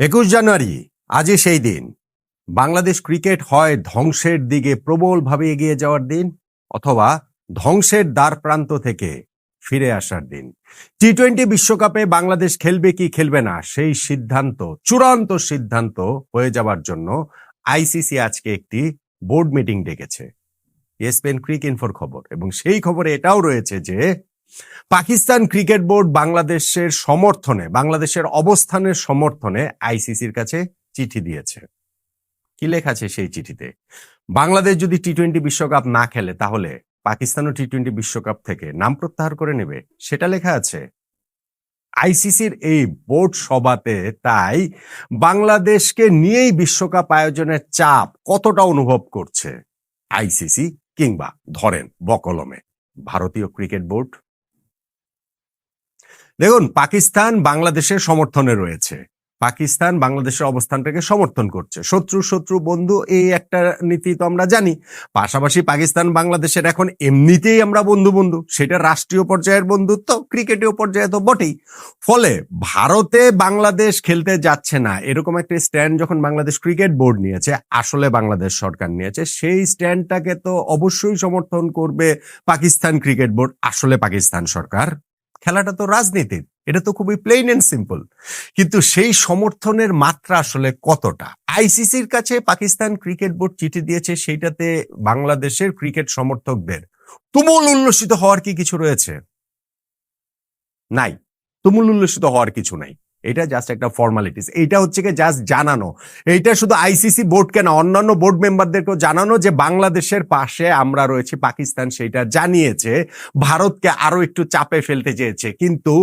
21 জানুয়ারি আজই সেই দিন বাংলাদেশ ক্রিকেট হয় ধ্বংসের দিকে প্রবলভাবে এগিয়ে যাওয়ার দিন অথবা ধ্বংসের দ্বার প্রান্ত থেকে ফিরে আসার দিন। টি-20 বিশ্বকাপে বাংলাদেশ খেলবে কি খেলবে না সেই সিদ্ধান্ত, চূড়ান্ত সিদ্ধান্ত হয়ে যাওয়ার জন্য আইসিসি আজকে একটি বোর্ড মিটিং ডেকেছে। ESPN ক্রিকইনফোর খবর, এবং সেই খবরে এটাও রয়েছে যে পাকিস্তান ক্রিকেট বোর্ড বাংলাদেশের সমর্থনে, বাংলাদেশের অবস্থানের সমর্থনে আইসিসির কাছে চিঠি দিয়েছে। কি লেখা আছে সেই চিঠিতে? বাংলাদেশ যদি টি-20 বিশ্বকাপ না খেলে তাহলে পাকিস্তানও টি-20 বিশ্বকাপ থেকে নাম প্রত্যাহার করে নেবে, সেটা লেখা আছে আইসিসির এই বোর্ড সভাতে। তাই বাংলাদেশকে নিয়েই বিশ্বকাপ আয়োজনের চাপ কতটা অনুভব করছে আইসিসি কিংবা ধরেন বকলমে ভারতীয় ক্রিকেট বোর্ড। দেখুন, পাকিস্তান বাংলাদেশের সমর্থনে রয়েছে, পাকিস্তান বাংলাদেশের অবস্থানটাকে সমর্থন করছে। শত্রু শত্রু বন্ধু এই একটা নীতি তো আমরা জানি। পাশাপাশি পাকিস্তান বাংলাদেশের এখন এমনিতেই আমরা বন্ধু বন্ধু, সেটা রাষ্ট্রীয় পর্যায়ের বন্ধুত্ব, ক্রিকেটীয় পর্যায়ে তো বটেই। ফলে ভারতে বাংলাদেশ খেলতে যাচ্ছে না এরকম একটা স্ট্যান্ড যখন বাংলাদেশ ক্রিকেট বোর্ড নিয়েছে, আসলে বাংলাদেশ সরকার নিয়েছে, সেই স্ট্যান্ডটাকে তো অবশ্যই সমর্থন করবে পাকিস্তান ক্রিকেট বোর্ড। আসলে পাকিস্তান সরকার, খেলাটা তো রাজনীতির, এটা তো খুবই প্লেন এন্ড সিম্পল। কিন্তু সেই সমর্থনের মাত্রা আসলে কতটা? আইসিসির কাছে পাকিস্তান ক্রিকেট বোর্ড চিঠি দিয়েছে, সেইটাতে বাংলাদেশের ক্রিকেট সমর্থকদের তুমুল উল্লসিত হওয়ার কি কিছু রয়েছে? নাই, তুমুল উল্লসিত হওয়ার কিছু নাই। এটা জাস্ট একটা ফর্মালিটিস, এইটা হচ্ছে কি জাস্ট জানানো। এইটা শুধু আইসিসি বোর্ডকে না, অন্যান্য বোর্ড মেম্বারদেরকেও জানানো যে বাংলাদেশের পাশে আমরা রয়েছি। পাকিস্তান সেইটা জানিয়েছে, ভারতকে আরো একটু চাপে ফেলতে চেয়েছে, কিন্তু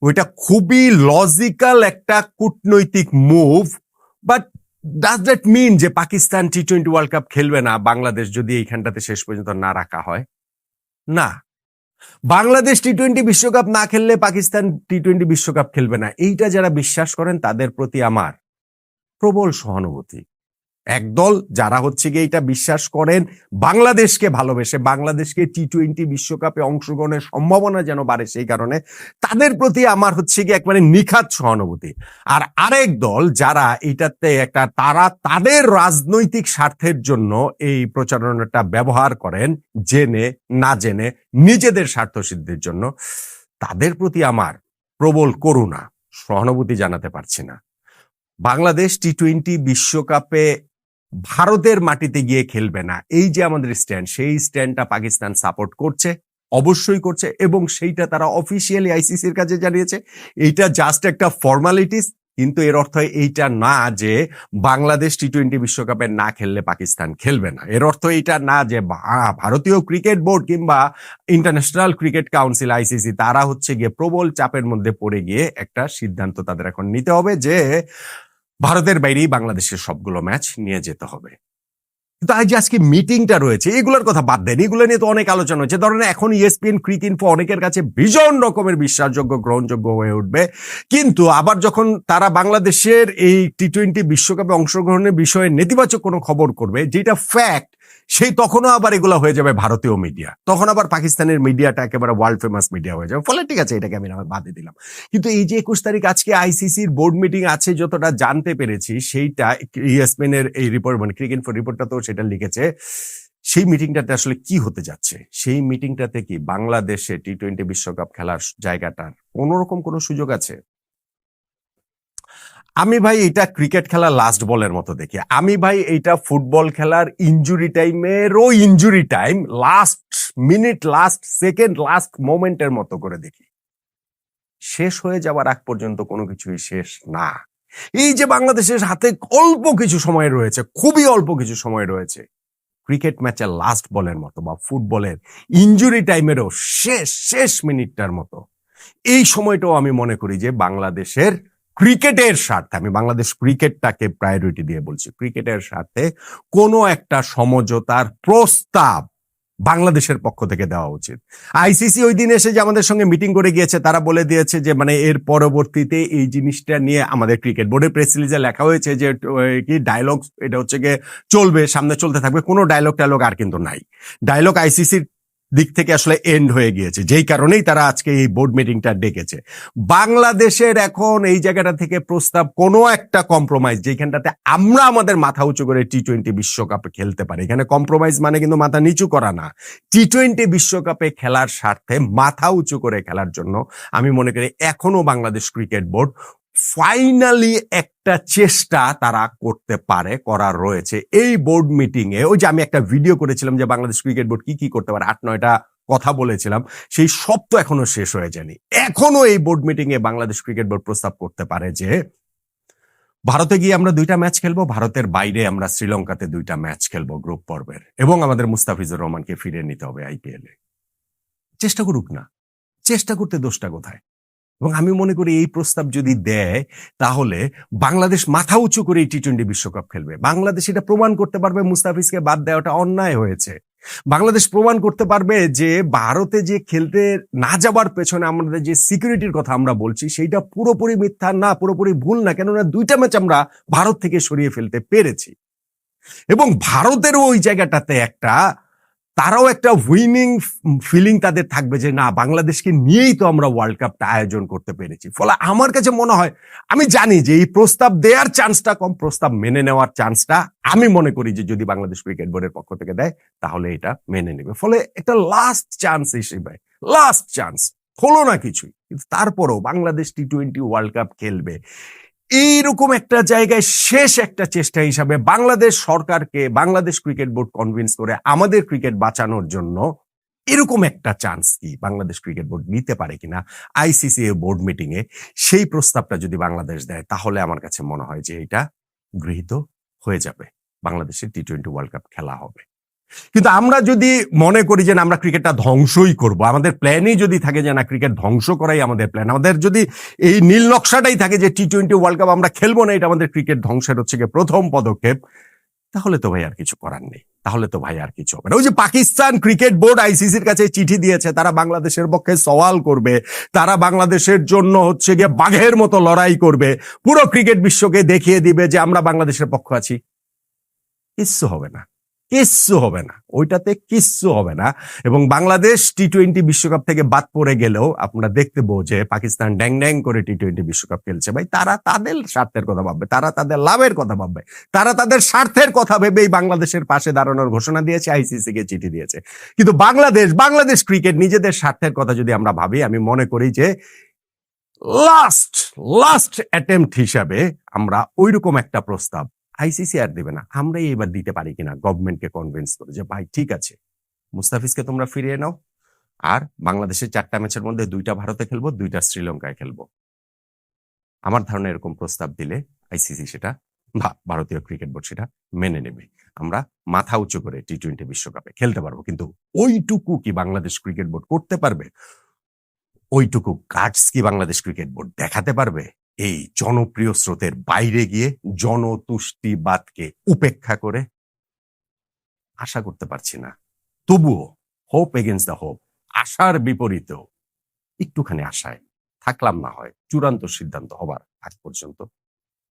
ওইটা খুবই লজিক্যাল একটা কূটনৈতিক move. But does that mean যে পাকিস্তান টি-20 ওয়ার্ল্ড কাপ খেলবে না বাংলাদেশ যদি এইখানটাতে শেষ পর্যন্ত না রাখা হয়? না, বাংলাদেশ টি-20 বিশ্বকাপ না খেললে পাকিস্তান টি-20 বিশ্বকাপ খেলবে না, এইটা যারা বিশ্বাস করেন তাদের প্রতি আমার প্রবল সহানুভূতি। একদল যারা হচ্ছে গিয়ে এটা বিশ্বাস করেন, বাংলাদেশকে ভালোবেসে, বাংলাদেশকে টি-20 বিশ্বকাপে অংশগ্রহণের সম্ভাবনা যেন বাড়ে সেই কারণে, তাদের প্রতি আমার হচ্ছে গিয়ে একবারে নিখাত সহানুভূতি। আর আরেক দল যারা এটাতে একটা, তারা তাদের রাজনৈতিক স্বার্থের জন্য এই প্রচারণাটা ব্যবহার করেন, জেনে না জেনে নিজেদের স্বার্থ সিদ্ধির জন্য, তাদের প্রতি আমার প্রবল করুণা, সহানুভূতি জানাতে পারছি না। বাংলাদেশ টি-20 বিশ্বকাপে ভারতের মাটিতে গিয়ে খেলবে না, এই যে আমাদের স্ট্যান্ড, সেই স্ট্যান্ডটা পাকিস্তান সাপোর্ট করছে, অবশ্যই করছে, এবং সেইটা তারা অফিসিয়ালি আইসিসির কাছে জানিয়েছে। এইটা জাস্ট একটা ফর্মালিটিস, কিন্তু এর অর্থ এইটা না যে বাংলাদেশ টি-20 বিশ্বকাপে না খেললে পাকিস্তান খেলবে না। এর অর্থ এইটা না যে ভারতীয় ক্রিকেট বোর্ড কিংবা ইন্টারন্যাশনাল ক্রিকেট কাউন্সিল আইসিসি তারা হচ্ছে গিয়ে প্রবল চাপের মধ্যে পড়ে গিয়ে একটা সিদ্ধান্ত তাদের এখন নিতে হবে যে ভারতের বাইরেই বাংলাদেশের সবগুলো ম্যাচ নিয়ে যেতে হবে। কিন্তু আজকে মিটিংটা রয়েছে, এগুলোর কথা বাদ দেন, এগুলো নিয়ে তো অনেক আলোচনা হচ্ছে। ধরেন এখন ESPN ক্রিকইনফো অনেকের কাছে ভীষণ রকমের বিশ্বাসযোগ্য, গ্রহণযোগ্য হয়ে উঠবে, কিন্তু আবার যখন তারা বাংলাদেশের এই টি-20 বিশ্বকাপে অংশগ্রহণের বিষয়ে নেতিবাচক কোনো খবর করবে যেটা ফ্যাক্ট, সেই তখনও আবার এগুলো হয়ে যাবে ভারতীয় মিডিয়া, তখন আবার পাকিস্তানের মিডিয়াটা একেবারে ওয়ার্ল্ড ফেমাস মিডিয়া হয়ে যাবে। ফলে ঠিক আছে, এটাকে আমি বাদে দিলাম। কিন্তু এই যে 21 তারিখ আজকে আইসিসির বোর্ড মিটিং আছে, যতটা জানতে পেরেছি সেইটা ESPN এর এই রিপোর্ট, মানে ক্রিকইনফো রিপোর্টটা তো সেটা লিখেছে, সেই মিটিংটাতে আসলে কি হতে যাচ্ছে? সেই মিটিংটাতে কি বাংলাদেশে টি-20 বিশ্বকাপ খেলার জায়গাটার কোনোরকম কোনো সুযোগ আছে? আমি ভাই এটা ক্রিকেট খেলার লাস্ট বলের মতো দেখি। আমি ভাই এইটা ফুটবল খেলার ইনজুরি টাইমেরও injury time, last minute, last second, last মোমেন্টের মতো করে দেখি। শেষ হয়ে যাওয়ার আগ পর্যন্ত কোনো কিছুই শেষ না। এই যে বাংলাদেশের হাতে অল্প কিছু সময় রয়েছে, খুবই অল্প কিছু সময় রয়েছে, ক্রিকেট ম্যাচের লাস্ট বলের মতো বা ফুটবলের ইনজুরি টাইমেরও শেষ মিনিটটার মতো, এই সময়টাও আমি মনে করি যে বাংলাদেশের ক্রিকেটের স্বার্থে, আমি বাংলাদেশ ক্রিকেটটাকে প্রায়োরিটি দিয়ে বলছি, ক্রিকেটের স্বার্থে কোনো একটা সমঝোতার প্রস্তাব বাংলাদেশের পক্ষ থেকে দেওয়া উচিত। আইসিসি ওই দিন এসে যে আমাদের সঙ্গে মিটিং করে গিয়েছে, তারা বলে দিয়েছে যে মানে এর পরবর্তীতে এই জিনিসটা নিয়ে আমাদের ক্রিকেট বোর্ডের প্রেস রিলিজে লেখা হয়েছে যে কি ডায়লগ, এটা হচ্ছে গিয়ে চলবে, সামনে চলতে থাকবে, কোনো ডায়লগ আর কিন্তু নাই। ডায়লগ আইসিসির দিক থেকে আসলে এন্ড হয়ে গিয়েছে, যেই কারণেই তারা আজকে এই বোর্ড মিটিংটা ডেকেছে। বাংলাদেশের এখন এই জায়গাটা থেকে প্রস্তাব কোনো একটা কম্প্রোমাইজ, যেখানটাতে আমরা আমাদের মাথা উঁচু করে টি-20 বিশ্বকাপে খেলতে পারি। এখানে কম্প্রোমাইজ মানে কিন্তু মাথা নিচু করা না। টি-20 বিশ্বকাপে খেলার স্বার্থে মাথা উঁচু করে খেলার জন্য আমি মনে করি এখনো বাংলাদেশ ক্রিকেট বোর্ড ফাইনালি একটা চেষ্টা তারা করতে পারে, করার রয়েছে। এই বোর্ড মিটিং এ ওই যে আমি একটা ভিডিও করেছিলাম যে বাংলাদেশ ক্রিকেট বোর্ড কি কি করতে পারে, 8-9টা কথা বলেছিলাম, সেই সব তো এখনো শেষ হয়ে যায়নি। এখনো এই বোর্ড মিটিং এ বাংলাদেশ ক্রিকেট বোর্ড প্রস্তাব করতে পারে যে ভারতে গিয়ে আমরা 2টা ম্যাচ খেলবো, ভারতের বাইরে আমরা শ্রীলঙ্কাতে 2টা ম্যাচ খেলবো গ্রুপ পর্বের, এবং আমাদের মুস্তাফিজুর রহমানকে ফিরিয়ে নিতে হবে আইপিএল এ। চেষ্টা করুক না, চেষ্টা করতে দোষটা কোথায়? এবং আমি মনে করি এই প্রস্তাব যদি দেয় তাহলে বাংলাদেশ মাথা উঁচু করে টি-20 বিশ্বকাপ খেলবে। বাংলাদেশ এটা প্রমাণ করতে পারবে মুস্তাফিজকে বাদ দেওয়াটা অন্যায় হয়েছে। বাংলাদেশ প্রমাণ করতে পারবে যে ভারতে যে খেলতে না যাবার পেছনে আমাদের যে সিকিউরিটির কথা আমরা বলছি সেইটা পুরোপুরি মিথ্যা না, পুরোপুরি ভুল না, কেননা 2টা ম্যাচ আমরা ভারত থেকে সরিয়ে ফেলতে পেরেছি। এবং ভারতেরও ওই জায়গাটাতে তারাও একটা উইনিং ফিলিং তাদের থাকবে যে না, বাংলাদেশকে নিয়েই তো আমরা ওয়ার্ল্ড কাপটা আয়োজন করতে পেরেছি। ফলে আমার কাছে মনে হয়, আমি জানি যে এই প্রস্তাব দেওয়ার চান্সটা কম, প্রস্তাব মেনে নেওয়ার চান্সটা আমি মনে করি যে যদি বাংলাদেশ ক্রিকেট বোর্ডের পক্ষ থেকে দেয় তাহলে এটা মেনে নেবে। ফলে একটা লাস্ট চান্স হিসেবে, লাস্ট চান্স হলো না কিছুই, কিন্তু তারপরও বাংলাদেশ টি-20 ওয়ার্ল্ড কাপ খেলবে এইরকম একটা জায়গায় শেষ একটা চেষ্টা হিসাবে বাংলাদেশ সরকারকে বাংলাদেশ ক্রিকেট বোর্ড কনভিন্স করে আমাদের ক্রিকেট বাঁচানোর জন্য এরকম একটা চান্স কি বাংলাদেশ ক্রিকেট বোর্ড নিতে পারে কিনা আইসিসি বোর্ড মিটিং এ, সেই প্রস্তাবটা যদি বাংলাদেশ দেয় তাহলে আমার কাছে মনে হয় যে এটা গৃহীত হয়ে যাবে, বাংলাদেশের টি-20 ওয়ার্ল্ড কাপ খেলা হবে। কিন্তু আমরা যদি মনে করি যে আমরা ক্রিকেটটা ধ্বংসই করব, আমাদের প্ল্যানই যদি থাকে যে না ক্রিকেট ধ্বংস করাই আমাদের প্ল্যান, আমাদের যদি এই নীল নকশাটাই থাকে যে টি-20 ওয়ার্ল্ড কাপ আমরা খেলবো না, এটা আমাদের ক্রিকেট ধ্বংসের হচ্ছে গিয়ে প্রথম পদক্ষেপ, তাহলে তো ভাই আর কিছু করার নেই, তাহলে তো ভাই আর কিছু হবে না। ওই যে পাকিস্তান ক্রিকেট বোর্ড আইসিসির কাছে চিঠি দিয়েছে, তারা বাংলাদেশের পক্ষে সওয়াল করবে, তারা বাংলাদেশের জন্য হচ্ছে গিয়ে বাঘের মতো লড়াই করবে, পুরো ক্রিকেট বিশ্বকে দেখিয়ে দিবে যে আমরা বাংলাদেশের পক্ষ আছি। কিচ্ছু হবে না, কিচ্ছু হবে না, ওইটাতে কিচ্ছু হবে না। এবং বাংলাদেশ টি-20 বিশ্বকাপ থেকে বাদ পড়ে গেলেও আমরা দেখতে পাবো যে পাকিস্তান ড্যাং ড্যাং করে টি-20 বিশ্বকাপ খেলছে। ভাই তারা তাদের স্বার্থের কথা ভাববে, তারা তাদের লাভের কথা ভাববে, তারা তাদের স্বার্থের কথা ভেবেই বাংলাদেশের পাশে দাঁড়ানোর ঘোষণা দিয়েছে, আইসিসি কে চিঠি দিয়েছে। কিন্তু বাংলাদেশ ক্রিকেট নিজেদের স্বার্থের কথা যদি আমরা ভাবি, আমি মনে করি যে লাস্ট অ্যাটেম্পট হিসাবে আমরা ওইরকম একটা প্রস্তাব আইসিসি আর দেবে না, আমরাই এবার দিতে পারি কিনা গভর্নমেন্টকে কনভিন্স করে যে ভাই ঠিক আছে, মুস্তাফিজকে তোমরা ফিরিয়ে নাও, আর বাংলাদেশের 4টা ম্যাচের মধ্যে 2টা ভারতে খেলবো, 2টা শ্রীলঙ্কায় খেলবো। আমার ধারণা এরকম প্রস্তাব দিলে আইসিসি সেটা বা ভারতীয় ক্রিকেট বোর্ড সেটা মেনে নেবে, আমরা মাথা উঁচু করে টি-20 বিশ্বকাপে খেলতে পারবো। কিন্তু ওইটুকু কি বাংলাদেশ ক্রিকেট বোর্ড করতে পারবে? ওইটুকু কাটস কি বাংলাদেশ ক্রিকেট বোর্ড দেখাতে পারবে এই জনপ্রিয় স্রোতের বাইরে গিয়ে, জনতুষ্টিবাদকে উপেক্ষা করে? আশা করতে পারছি না। তবুও হোপ এগেন্স্ট দ্য হোপ, আশার বিপরীতেও একটুখানি আশায় থাকলাম, না হয় চূড়ান্ত সিদ্ধান্ত হবার আগ পর্যন্ত।